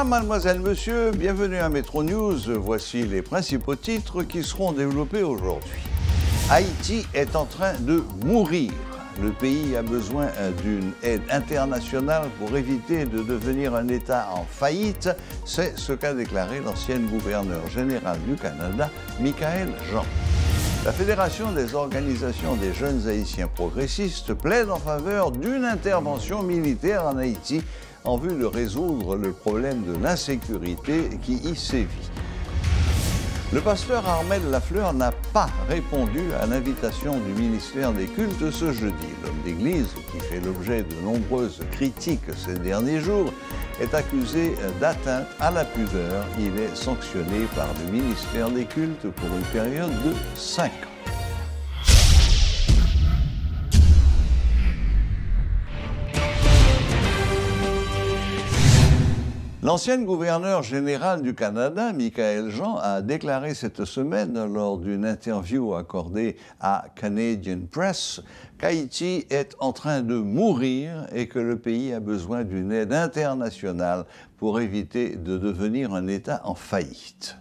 Madame, mademoiselle, monsieur, bienvenue à Metro News. Voici les principaux titres qui seront développés aujourd'hui. Haïti est en train de mourir. Le pays a besoin d'une aide internationale pour éviter de devenir un État en faillite. C'est ce qu'a déclaré l'ancienne gouverneure générale du Canada, Michaëlle Jean. La Fédération des organisations des jeunes haïtiens progressistes plaide en faveur d'une intervention militaire en Haïti en vue de résoudre le problème de l'insécurité qui y sévit. Le pasteur Armel Lafleur n'a pas répondu à l'invitation du ministère des Cultes ce jeudi. L'homme d'Église, qui fait l'objet de nombreuses critiques ces derniers jours, est accusé d'atteinte à la pudeur. Il est sanctionné par le ministère des Cultes pour une période de 5 ans. L'ancienne gouverneure générale du Canada, Michaëlle Jean, a déclaré cette semaine, lors d'une interview accordée à Canadian Press, qu'Haïti est en train de mourir et que le pays a besoin d'une aide internationale pour éviter de devenir un État en faillite.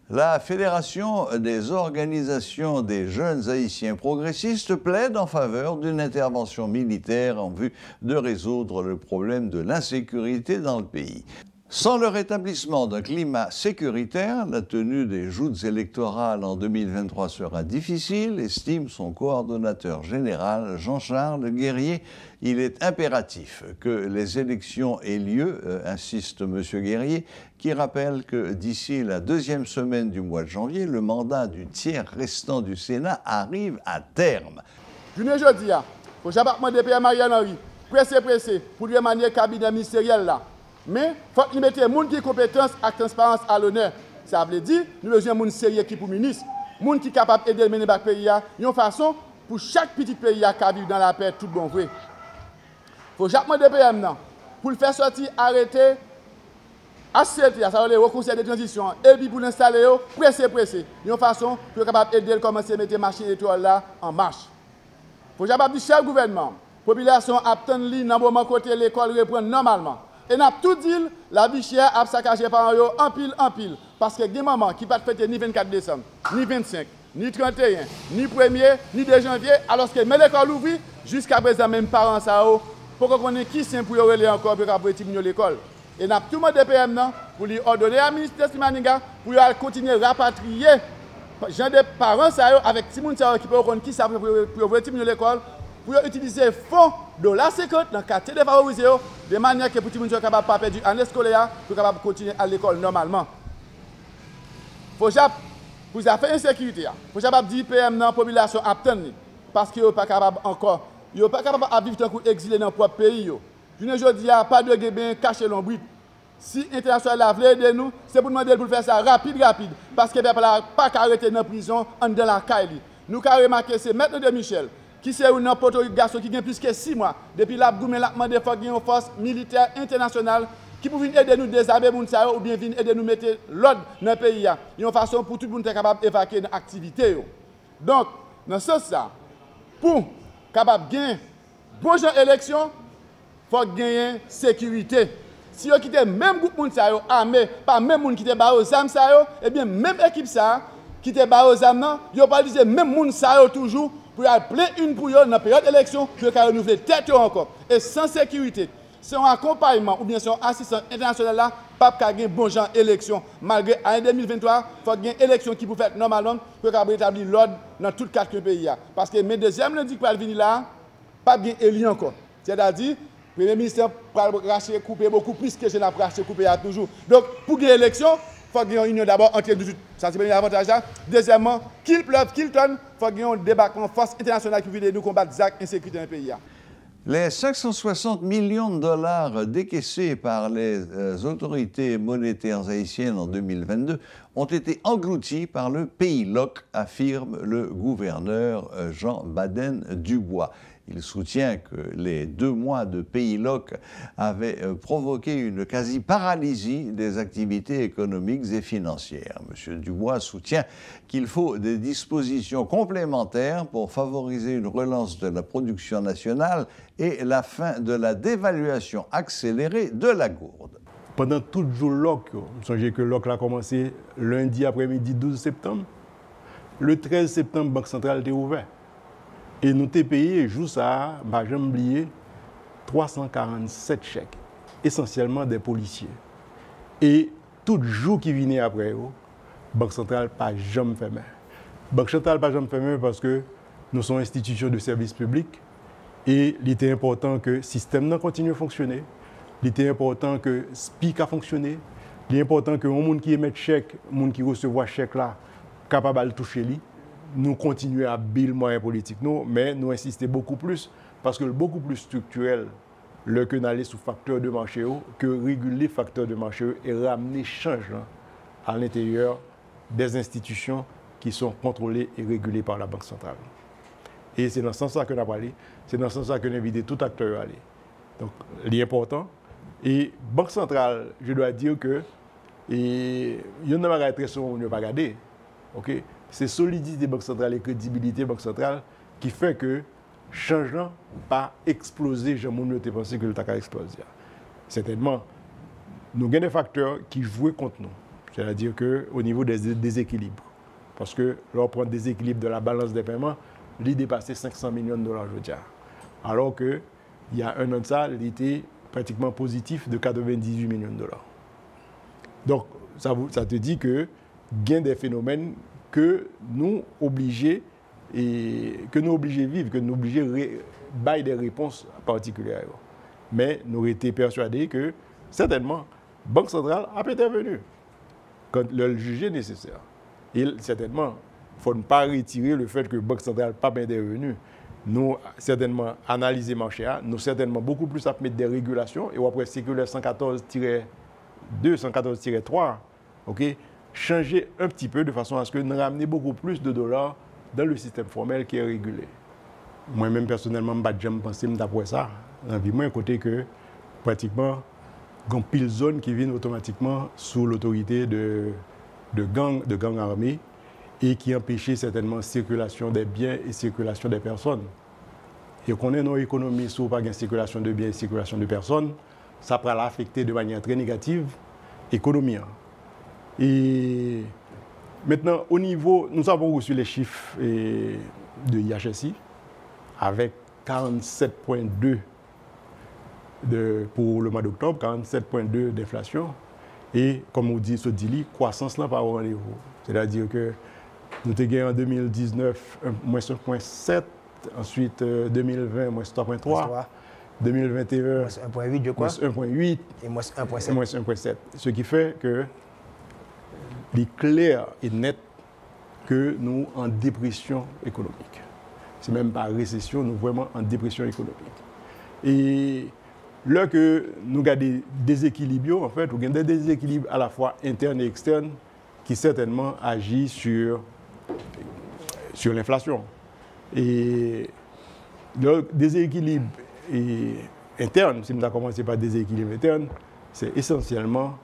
La Fédération des organisations des jeunes haïtiens progressistes plaide en faveur d'une intervention militaire en vue de résoudre le problème de l'insécurité dans le pays. Sans le rétablissement d'un climat sécuritaire, la tenue des joutes électorales en 2023 sera difficile, estime son coordonnateur général Jean-Charles Guerrier. Il est impératif que les élections aient lieu, insiste M. Guerrier, qui rappelle que d'ici la deuxième semaine du mois de janvier, le mandat du tiers restant du Sénat arrive à terme. Je ne dis pas, il faut jamais demander à Marianne Henry, pressé, pour lui demander le cabinet ministériel là. Mais il faut mettre les gens qui ont compétence et transparence à l'honneur. Ça veut dire nous avons besoin de gens sérieux qui pour ministre, des gens qui sont capables d'aider le mener le pays. Il y a une façon pour chaque petit pays qui vit dans la paix, tout bon vrai. Il faut chaque mois de PM pour le faire sortir, arrêter, assiette, ça veut dire au conseil de transition, et puis pour l'installer, pressé. Il y a une façon pour être capable d'aider à commencer à mettre les machines étoiles là en marche. Il faut jamais dire chaque gouvernement, la population a obtenu dans le moment côté l'école reprend normalement. Et n'a tout dit, la vie chère a saccagé par en pile. Parce que des moments qui ne peuvent pas fêter ni 24 décembre, ni 25, ni 31, ni 1er, ni 2 janvier, alors que l'école ouvre, jusqu'à présent, même parents, pour qu'on ait qui c'est pour y encore pour retirer l'école. Et n'a tout le monde de PM pour lui ordonner à la ministre de Maniga pour continuer à rapatrier gens de parents avec les gens qui peuvent qui savent pour retirer l'école, pour utiliser fonds de la sécurité dans le quartier défavorisé, de manière que les gens soient capables de ne pas perdre l'année scolaire pour capable continuer à l'école normalement. Pour faire insécurité, il faut dire PM dans la population attendre parce qu'ils ne sont pas capables encore. Ils ne sont pas capables de vivre tant qu'exilés dans leur propre pays. Je ne dis pas de guébin caché l'ombre. Si l'international veut aider nous, c'est pour demander pour faire ça rapide, parce que les gens ne peuvent pas arrêter dans la prison dans la caille. Nous avons remarqué, c'est Maître de Michel, qui c'est un garçon qui a plus que 6 mois. Depuis la Goumé l'a demandé qu'il y ait une force militaire internationale qui peut venir aider nous désarmer ou bien venir aider nous mettre l'ordre dans le pays. Il y a une façon pour tout le monde être capable d'évacuer dans l'activité. Donc, dans ce sens, pour capable de gagner bon genre d'élection, il faut gagner sécurité. Si vous quittez même groupe de gens armé, pas même monde qui te bat aux armes, et bien même équipe qui te bat aux armes, vous ne pas dire même monde toujours pour appeler une pour eux dans la période d'élection pour renouveler tête encore. Et sans sécurité, sans accompagnement ou bien sans assistance internationale là, pas de bon genre d'élection. Malgré en 2023, il faut gagner une élection qui peut faire normalement pour rétablir l'ordre dans tout 4 pays. Parce que mes deuxième lundi qui va venir là, pas bien élu encore. C'est-à-dire, le Premier ministre va racheter, couper beaucoup plus que je n'ai racheté, couper toujours. Donc, pour gagner l'élection, il faut gagner une union d'abord entre les deux. Ça, c'est le premier avantage. Deuxièmement, qu'il pleuve, qu'il tonne, il faut gagner un débarquement force internationale qui vient nous combattre l'insécurité dans le pays. Les 560 millions de dollars décaissés par les autorités monétaires haïtiennes en 2022 ont été engloutis par le pays-loc, affirme le gouverneur Jean Baden-Dubois. Il soutient que les 2 mois de pays-loc avaient provoqué une quasi-paralysie des activités économiques et financières. M. Dubois soutient qu'il faut des dispositions complémentaires pour favoriser une relance de la production nationale et la fin de la dévaluation accélérée de la gourde. pendant tout le jour LOC, je songe que LOC a commencé lundi après-midi 12 septembre. Le 13 septembre, Banque centrale était ouverte. Et nous avons payé, juste à, j'ai oublié, 347 chèques, essentiellement des policiers. Et tout jour qui venait après, Banque centrale pas jamais fermé. Banque centrale pas jamais fermé parce que nous sommes institutions de service public et il était important que le système continue à fonctionner. Il était important que le SPIC a fonctionné. Il est important que les gens qui émettent chèque, les gens qui reçoivent chèque là, capable de toucher lui. Nous continuons à build le moyen politique, mais nous insistons beaucoup plus parce que beaucoup plus structurel le que d'aller sous facteur de marché que réguler facteur de marché et ramener changement à l'intérieur des institutions qui sont contrôlées et régulées par la Banque centrale. Et c'est dans ce sens-là que nous avons parlé, c'est dans ce sens-là que nous invitons tout acteur à aller. Donc, l'important. Et Banque centrale, je dois dire que il y a une chose très souvent ne pas regarder. Okay? C'est solidité Banque centrale et crédibilité Banque centrale qui fait que changement pas exploser, je ne pensé que le TAC a explosé. Certainement, nous avons des facteurs qui jouent contre nous. C'est-à-dire qu'au niveau des déséquilibres, parce que l'on prend des déséquilibres de la balance des paiements, il dépassait 500 millions de dollars, je veux dire. Alors qu'il y a un an de ça, il était pratiquement positif de 98 millions de dollars. Donc, ça te dit que il y a des phénomènes que nous obligés vivre, que nous obligés bailler des réponses particulières. Mais nous avons été persuadés que certainement, la Banque centrale a intervenu quand le juge est nécessaire. Et certainement, il ne faut pas retirer le fait que la Banque centrale n'a pas intervenu. Nous certainement analyser le marché, nous certainement beaucoup plus à mettre des régulations et après circulaire 114-2, 114-3, ok, changer un petit peu de façon à ce que nous ramenions beaucoup plus de dollars dans le système formel qui est régulé. Moi-même, personnellement, je n'ai jamais pensé d'après ça. Moi, côté que, pratiquement, il y a une pile zone qui vient automatiquement sous l'autorité de gangs armés et qui empêchait certainement la circulation des biens et la circulation des personnes. Et qu'on ait nos économies sous pas de circulation de biens et circulation de personnes, ça peut l'affecter de manière très négative l'économie. Et maintenant, au niveau, nous avons reçu les chiffres de IHSI avec 47,2 pour le mois d'octobre, 47,2 d'inflation. Et comme on dit, croissance là par rendez-vous. C'est-à-dire que nous avons gagné en 2019 moins 1,7, ensuite 2020 moins 3,3, 2021 moins 1,8 je crois, 1,8 et moins 1,7. Moins 1,7. Ce qui fait que il est clair et net que nous sommes en dépression économique. Ce n'est même pas récession, nous sommes vraiment en dépression économique. Et là que nous avons des déséquilibres, en fait, nous avons des déséquilibres à la fois internes et externes qui certainement agissent sur l'inflation. Et le déséquilibre interne, si nous avons commencé par déséquilibre interne, c'est essentiellement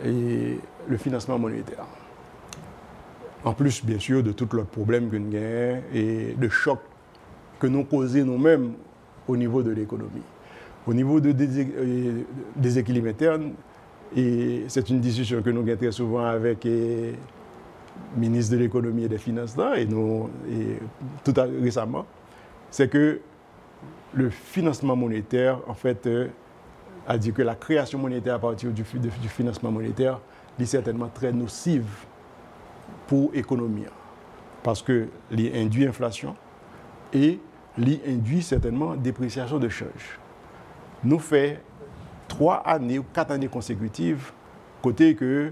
le financement monétaire. En plus, bien sûr, de tout l'autre problème que nous avons et de choc que nous causons nous-mêmes au niveau de l'économie. Au niveau de déséquilibre interne, et c'est une discussion que nous avons très souvent avec le ministre de l'économie et des finances tout récemment, c'est que le financement monétaire, en fait, a dit que la création monétaire à partir du financement monétaire est certainement très nocive pour l'économie. Parce qu'il induit inflation et il induit certainement dépréciation de change. Nous faisons 3 années ou 4 années consécutives, côté que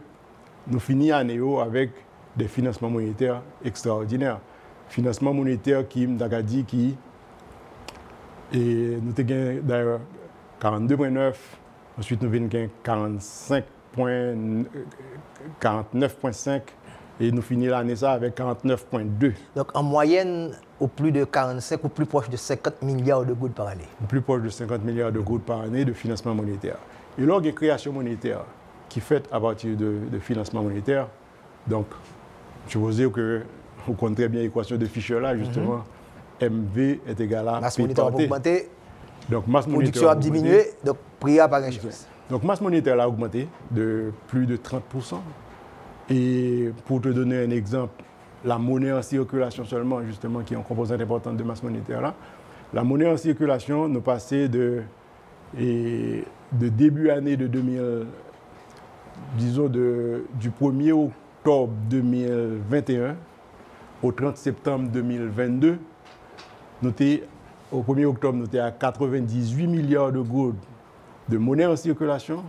nous finissons l'année avec des financements monétaires extraordinaires. Financement monétaire qui m'a dit qui et nous avons gagné d'ailleurs 42,9, ensuite nous avons gagné 49,5 et nous finissons l'année ça avec 49,2. Donc en moyenne, au plus de 45 ou plus proche de 50 milliards de gouttes par année. Plus proche de 50 milliards de gouttes par année de financement monétaire. Et là, il y a une création monétaire qui est faite à partir de financement monétaire. Donc, je vous dis que vous connaissez très bien l'équation de Fischer là, justement. MV est égal à masse monétaire a augmenté, donc masse production a diminué, donc prix a pas grand chose. Donc, masse monétaire a augmenté de plus de 30%. Et pour te donner un exemple, la monnaie en circulation seulement, justement, qui est une composante importante de masse monétaire là, la monnaie en circulation nous passait de début année de 2000, disons du 1er octobre 2021 au 30 septembre 2022, au 1er octobre, nous étions à 98 milliards de gouttes de monnaie en circulation.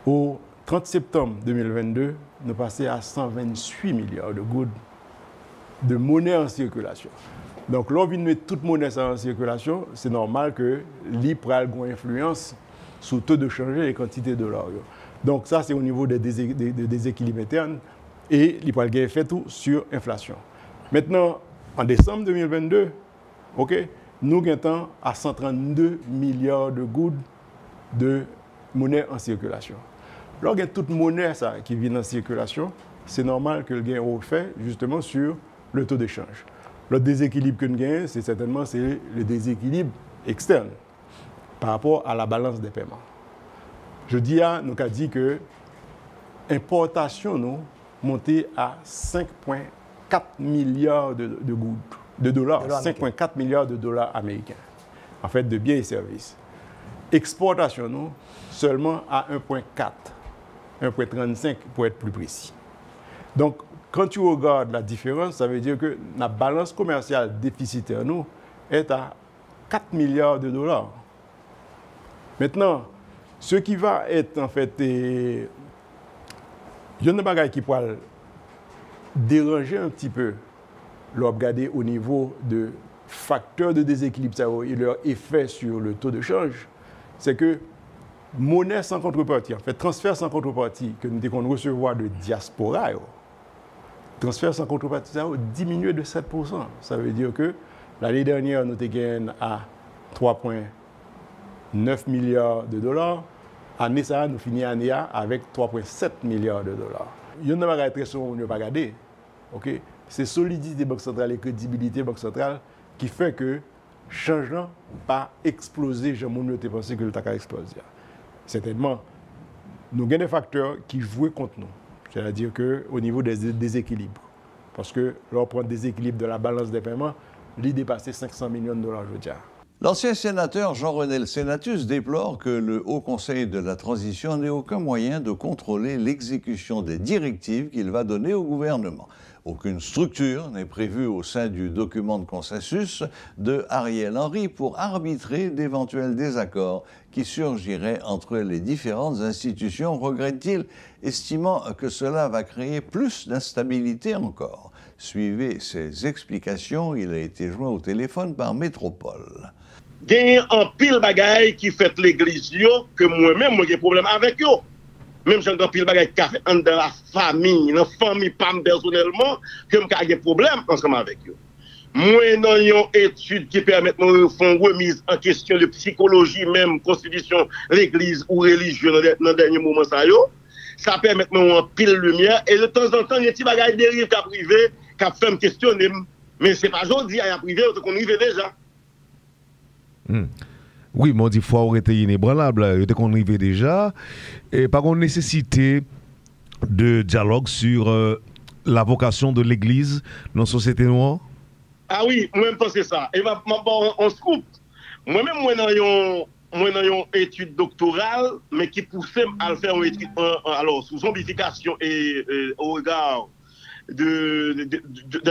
Au 30 septembre 2022, nous passons à 128 milliards de gouttes de monnaie en circulation. Donc, lorsqu'on met toute monnaie en circulation, c'est normal que l'IPRA ait une influence sur le taux de change et les quantités de l'or. Donc, ça, c'est au niveau des déséquilibres internes et l'IPRA a un effet tout sur l'inflation. Maintenant, en décembre 2022, nous avons à 132 milliards de gouttes de monnaie en circulation. Lorsqu'il y a toute monnaie qui vient en circulation, c'est normal que le gain ait fait justement sur le taux d'échange. Le déséquilibre que nous gagnons, c'est certainement le déséquilibre externe par rapport à la balance des paiements. Je dis nous avons dit que l'importation nous montait à 5,4 milliards de dollars, 5,4 milliards de dollars américains, en fait, de biens et services. Exportation nous seulement à 1,4, 1,35 pour être plus précis. Donc, quand tu regardes la différence, ça veut dire que la balance commerciale déficitaire nous est à 4 milliards de dollars. Maintenant, ce qui va être en fait, il y a des bagages qui pourraient déranger un petit peu, regarder au niveau de facteurs de déséquilibre et leur effet sur le taux de change, c'est que monnaie sans contrepartie, en fait, transfert sans contrepartie que nous devons recevoir de diaspora, transfert sans contrepartie, ça a diminué de 7%. Ça veut dire que l'année dernière, nous avons gagné à 3,9 milliards de dollars. Année ça, nous finissons l'année avec 3,7 milliards de dollars. Il y a une chose très souvent, on ne pas regarder. C'est solidité Banque centrale et crédibilité Banque centrale qui fait que le changement n'a pas explosé, je ne pensé que le TAC a explosé. Certainement, nous avons des facteurs qui jouent contre nous. C'est-à-dire qu'au niveau des déséquilibres, parce que l'on prend le déséquilibre de la balance des paiements, il dépasse 500 millions de dollars, je veux dire. L'ancien sénateur Jean-René Sénatus déplore que le Haut Conseil de la Transition n'ait aucun moyen de contrôler l'exécution des directives qu'il va donner au gouvernement. Aucune structure n'est prévue au sein du document de consensus de Ariel Henry pour arbitrer d'éventuels désaccords qui surgiraient entre les différentes institutions, regrette-t-il, estimant que cela va créer plus d'instabilité encore. Suivez ses explications, il a été joint au téléphone par Métropole. Il y a un pile bagaille qui fait l'église que moi-même, j'ai problème avec eux. Même si j'ai un pile bagaille qui fait dans la famille, pas personnellement, que j'ai des problèmes ensemble avec eux. Moi, dans une étude qui permet de faire une remise en question de psychologie, même constitution, l'église ou religion dans le dernier moment, ça permet de faire un pile lumière. Et de temps en temps, il y a des petits bagailles dérive qui privé, qui fait me questionner. Mais ce n'est pas aujourd'hui, à privé, on y va déjà. Oui, mais on dit qu'il faut arrêter inébranlable. Il qu'on y va déjà. Et par contre, nécessité de dialogue sur la vocation de l'Église dans la société noire. Ah oui, moi-même pensais ça. Et on se coupe. Moi-même, moi, dans une étude doctorale, mais qui poussait à le faire une étude, alors, sous zombification et au regard des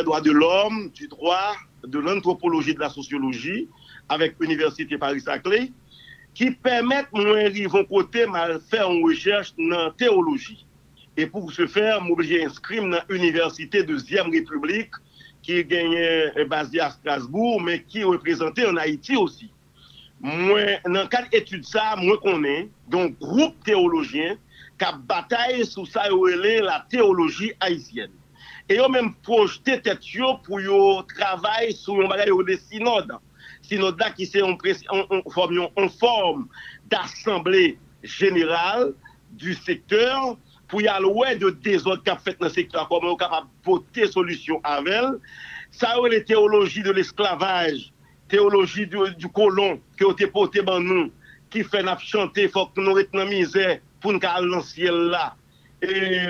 droits de l'homme, du droit, de l'anthropologie, de la sociologie, avec l'Université Paris-Saclay, qui permettent, moi, arriver côté, mal faire une recherche dans la théologie. Et pour ce faire, m'obliger à inscrire dans l'Université de Deuxième République, qui est basée à Strasbourg, mais qui est représentée en Haïti aussi. Moi, dans le cadre d'études ça, moi connais donc groupe théologien qui a bataillé sur ça la théologie haïtienne. Et ils ont même projeté tête pour travailler sur un bagage des synodes. Synode là qui c'est en forme d'assemblée générale du secteur pour y aller de désordre qu'a fait dans le secteur, comment on est capable de porter solution avec elle. Ça, c'est les théologies de l'esclavage, théologie du colon qui ont été portées par nous, qui fait nous chanter, il faut que nous restons dans la misère pour nous aller dans le ciel là. Et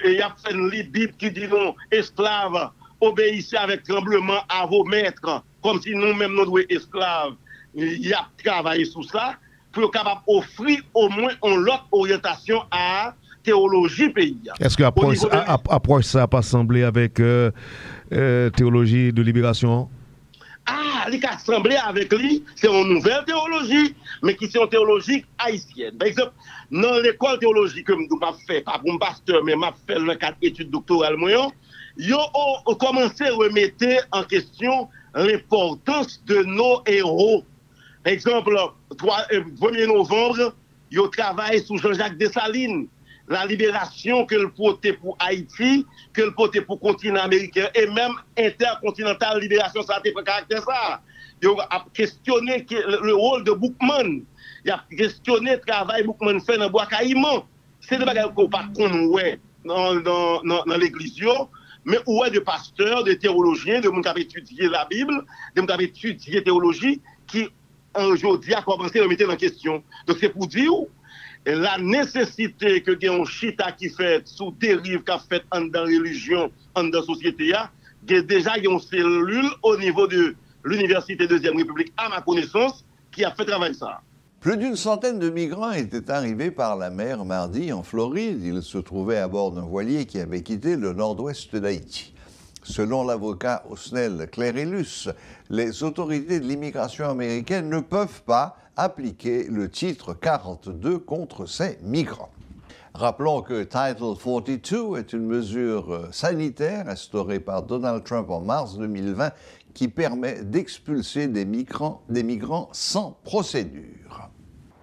il y a fait une Bible qui dit non, esclaves, obéissez avec tremblement à vos maîtres, comme si nous-mêmes nous devons être esclaves. Il y a travaillé sur ça pour être capable d'offrir au moins une autre orientation à théologie pays. Est-ce que approche ça n'a pas semblé avec théologie de libération? Ah, il a semblé avec lui, c'est une nouvelle théologie, mais qui est une théologie haïtienne. Par exemple, dans l'école théologique que je n'ai fait, pas pour un pasteur, mais je fait le cadre d'études doctorales, ils ont commencé à remettre en question l'importance de nos héros. Par exemple, 1er novembre, ils travaillent sur Jean-Jacques Dessalines, la libération que le portait pour Haïti, que le portait pour le continent américain, et même intercontinentale libération, ça a été caractère ça. Ils ont questionné le rôle de Boukman, ils ont questionné le travail que Boukman fait dans Bois Caïman. C'est des bagages qu'on ne dans l'église, mais où est de pasteurs, de théologiens, de gens qui ont étudié la Bible, de gens qui ont étudié la théologie, qui aujourd'hui a commencé à remettre en question. Donc c'est pour dire la nécessité que il y ait un chita qui fait sous dérive qu'a fait dans la religion, dans la société, il y a déjà une cellule au niveau de l'Université Deuxième République, à ma connaissance, qui a fait travailler ça. Plus d'une centaine de migrants étaient arrivés par la mer mardi en Floride. Ils se trouvaient à bord d'un voilier qui avait quitté le nord-ouest d'Haïti. Selon l'avocat Osnel Clérillus, les autorités de l'immigration américaine ne peuvent pas appliquer le titre 42 contre ces migrants. Rappelons que Title 42 est une mesure sanitaire instaurée par Donald Trump en mars 2020 qui permet d'expulser des migrants sans procédure.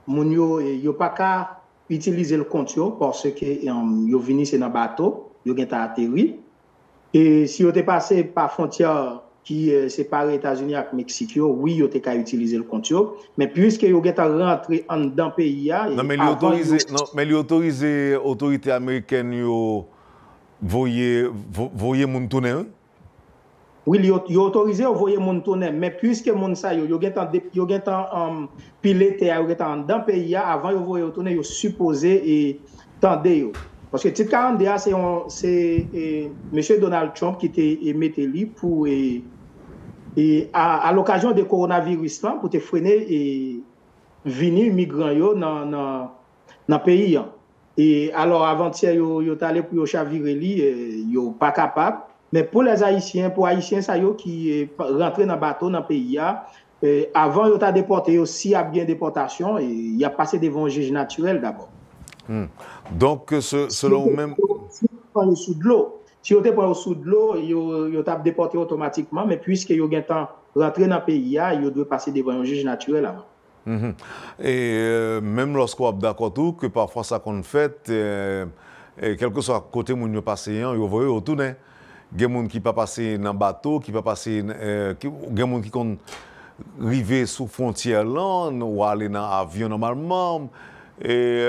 Moun yo pas qu'à utiliser le compte parce que yo vini c'est dans bateau, yo gen ta atterri et si yo te passé par frontière qui sépare États-Unis et Mexique, oui, yo te qu'à utiliser le compte mais puisque yo gen ta rentré en dans pays non mais li autorisé autorité américaine yo voyer moun tourner. Oui, il est autorisé à envoyer mon tonnerre, mais puisque mon sa yo gen tan pilote yo gen tan dans pays avant yo voyer tonnerre yo supposé et tande yo. Parce que titre 42 c'est monsieur Donald Trump qui était metté li pour à l'occasion du coronavirus là pour te freiner et venir migrants yo dans pays. Et alors avant-hier yo allé pour yo chavirer li yo pas capable. Mais pour les Haïtiens, ça yo qui rentrent dans le bateau dans le pays, avant ils ont déporté aussi à bien déportation, il y a passé devant un juge naturel d'abord. Donc selon vous-même, si vous prenez sous de l'eau, si vous prenez sous de l'eau, ils ont déporté automatiquement, mais puisque ils ont rentré dans le pays, ils doivent passer devant un juge naturel avant. Et même lorsqu'on est d'accord tout que parfois ça qu'on fait, quel que soit côté où nous passons, ils vont retourner. Il y a des gens qui ne peuvent pas passer dans le bateau, qui ne peuvent pas passer. Il y a des gens qui peuvent arriver sous frontière là, ou aller dans l'avion normalement. Et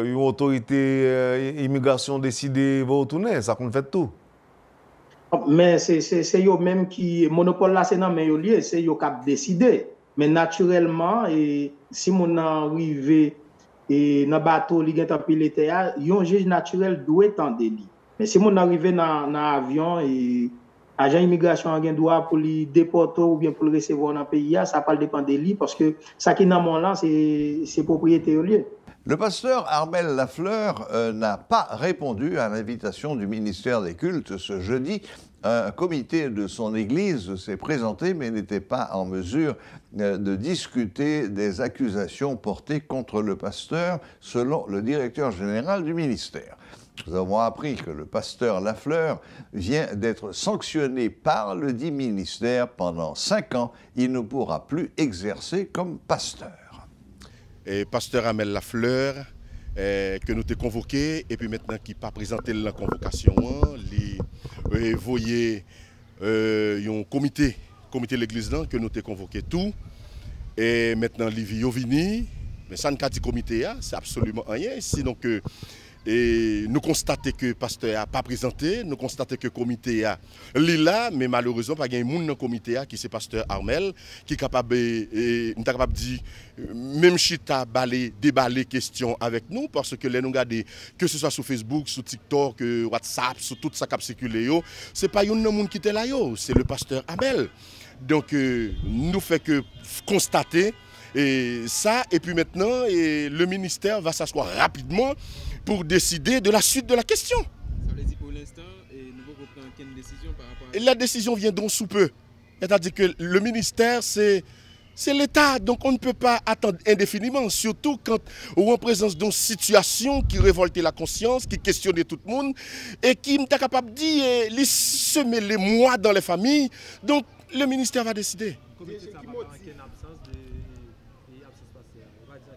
une autorité immigration décide de retourner, ça qu'on fait tout. Mais c'est eux même qui. Le monopole là, c'est dans les mains, c'est eux qui décident. Mais naturellement, si on arrive dans le bateau, il y a un pilote, un juge naturel doit être délit. Mais si on arrive dans l'avion et l'agent d'immigration a un droit pour le déporter ou bien pour le recevoir dans le pays, ça ne dépend de lui parce que ça qui est dans mon là, c'est propriété au lieu. Le pasteur Armel Lafleur n'a pas répondu à l'invitation du ministère des Cultes ce jeudi. Un comité de son église s'est présenté mais n'était pas en mesure de discuter des accusations portées contre le pasteur selon le directeur général du ministère. Nous avons appris que le pasteur Lafleur vient d'être sanctionné par le dit ministère pendant 5 ans. Il ne pourra plus exercer comme pasteur. Et pasteur Armel Lafleur, que nous t'ai convoqué, et puis maintenant qui n'a pas présenté la convocation, il voyait un comité de l'église que nous t'ai convoqué tout. Et maintenant, il vient, mais ça ne dit comité, c'est absolument rien. Sinon que Et nous constatons que le pasteur n'a pas présenté, nous constatons que le comité a là, mais malheureusement, pas un monde dans le comité qui c'est pasteur Armel, qui est capable de dire, même chita déballer question avec nous, parce que les nous regardons, que ce soit sur Facebook, sur TikTok, WhatsApp, sur tout ça qui a circulé, ce n'est pas un monde qui était là, c'est le pasteur Armel. Donc, nous fait que constater ça, et puis maintenant, le ministère va s'asseoir rapidement pour décider de la suite de la question. Ça veut dire pour l'instant, nous ne pouvons prendre aucune décision par rapport à... Et la décision viendra sous peu. C'est-à-dire que le ministère, c'est l'État, donc on ne peut pas attendre indéfiniment, surtout quand on est en présence d'une situation qui révolte la conscience, qui questionne tout le monde, et qui est capable de dire, semer les mois dans les familles, donc le ministère va décider.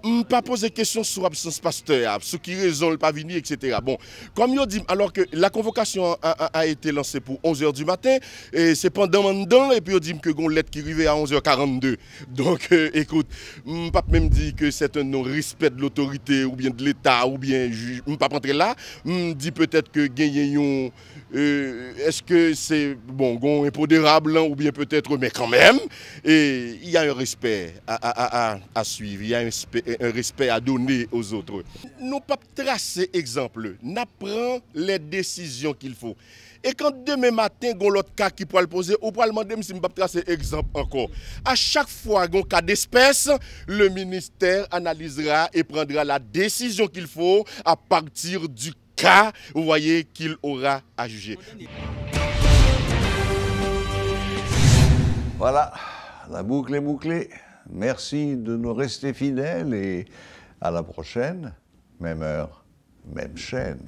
Je ne pas poser de questions sur l'absence pasteur, sur qui raison le pas venir, etc. Bon, comme je dis, alors que la convocation a été lancée pour 11h du matin, et c'est pendant maintenant, et puis on dit que une lettre qui arrivait à 11h42. Donc, écoute, je ne pas même dire que c'est un non-respect de l'autorité, ou bien de l'État, ou bien, je ne pas rentrer là. Je dis peut-être que gagner est-ce que c'est, bon, impondérable, ou bien peut-être, mais quand même, et il y a un respect à suivre, il y a un respect à donner aux autres. Nous pas tracer exemple, nous prenons les décisions qu'il faut. Et quand demain matin, il y a l'autre cas qui peut le poser, ou peut demander si je ne pas tracer exemple encore. À chaque fois qu'il y a un cas d'espèce, le ministère analysera et prendra la décision qu'il faut à partir du cas, vous voyez, qu'il aura à juger. Voilà, la boucle est bouclée. Merci de nous rester fidèles et à la prochaine, même heure, même chaîne.